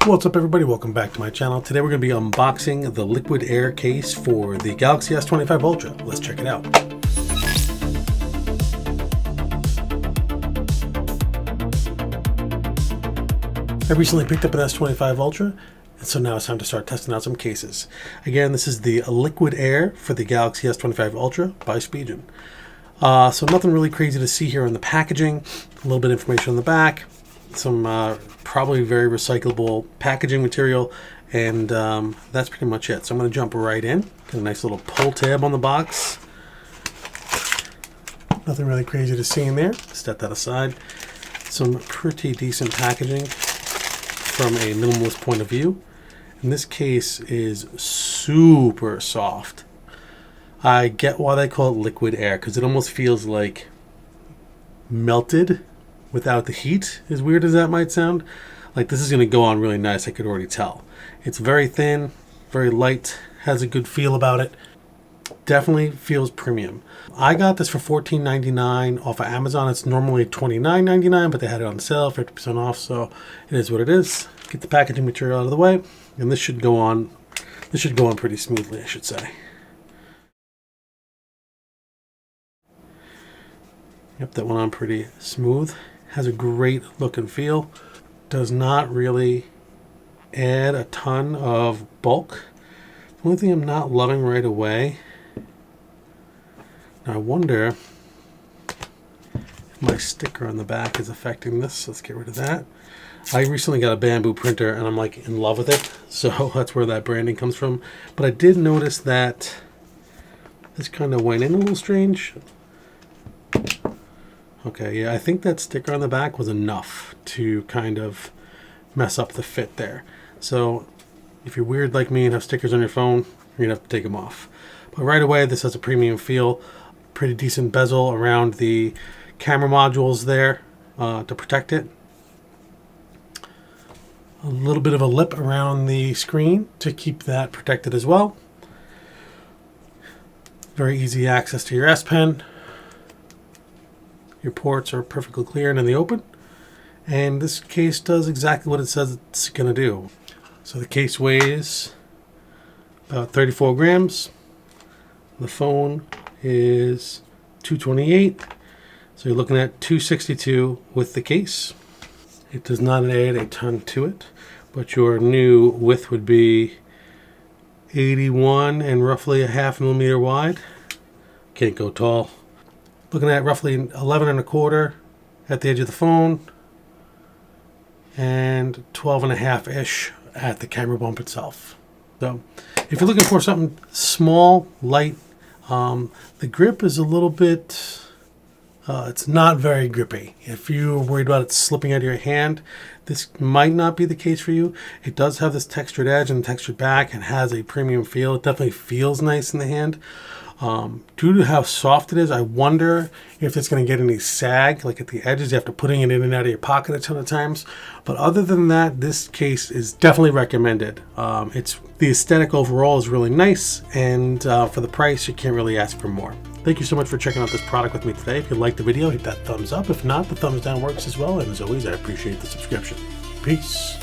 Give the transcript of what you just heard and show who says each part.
Speaker 1: What's up everybody, welcome back to my channel. Today we're going to be unboxing the Liquid Air case for the Galaxy S25 Ultra. Let's check it out. I recently picked up an S25 Ultra, and so now it's time to start testing out some cases. Again, this is the Liquid Air for the Galaxy S25 Ultra by Spigen. So nothing really crazy to see here on the packaging. A little bit of information on the back. Some probably very recyclable packaging material, and that's pretty much it. So I'm going to jump right in. Got a nice little pull tab on the box. Nothing really crazy to see in there. Step that aside. Some pretty decent packaging from a minimalist point of view. And this case is super soft. I get why they call it liquid air, because it almost feels like melted without the heat, as weird as that might sound. Like, this is going to go on really nice, I could already tell. It's very thin, very light, has a good feel about it. Definitely feels premium. I got this for $14.99 off of Amazon. It's normally $29.99, but they had it on sale, 50% off, so it is what it is. Get the packaging material out of the way, and this should go on pretty smoothly, I should say. Yep, that went on pretty smooth. Has a great look and feel. Does not really add a ton of bulk. The only thing I'm not loving right away, now I wonder if my sticker on the back is affecting this. Let's get rid of that. I recently got a bamboo printer and I'm like in love with it, so that's where that branding comes from. But I did notice that this kind of went in a little strange. Okay, yeah, I think that sticker on the back was enough to kind of mess up the fit there. So if you're weird like me and have stickers on your phone, you're gonna have to take them off. But right away, this has a premium feel. Pretty decent bezel around the camera modules there to protect it. A little bit of a lip around the screen to keep that protected as well. Very easy access to your S Pen. Your ports are perfectly clear and in the open. And this case does exactly what it says it's going to do. So the case weighs about 34 grams. The phone is 228. So you're looking at 262 with the case. It does not add a ton to it, but your new width would be 81 and roughly a ½ millimeter wide. Can't go tall. Looking at roughly 11 1/4 at the edge of the phone and 12 1/2-ish at the camera bump itself. So if you're looking for something small, light, the grip is a little bit, it's not very grippy. If you're worried about it slipping out of your hand, this might not be the case for you. It does have this textured edge and textured back and has a premium feel. It definitely feels nice in the hand. Due to how soft it is, I wonder if it's going to get any sag, like at the edges. You have to putting it in and out of your pocket a ton of times. But other than that, this case is definitely recommended. The aesthetic overall is really nice, and for the price, you can't really ask for more. Thank you so much for checking out this product with me today. If you liked the video, hit that thumbs up. If not, the thumbs down works as well. And as always, I appreciate the subscription. Peace.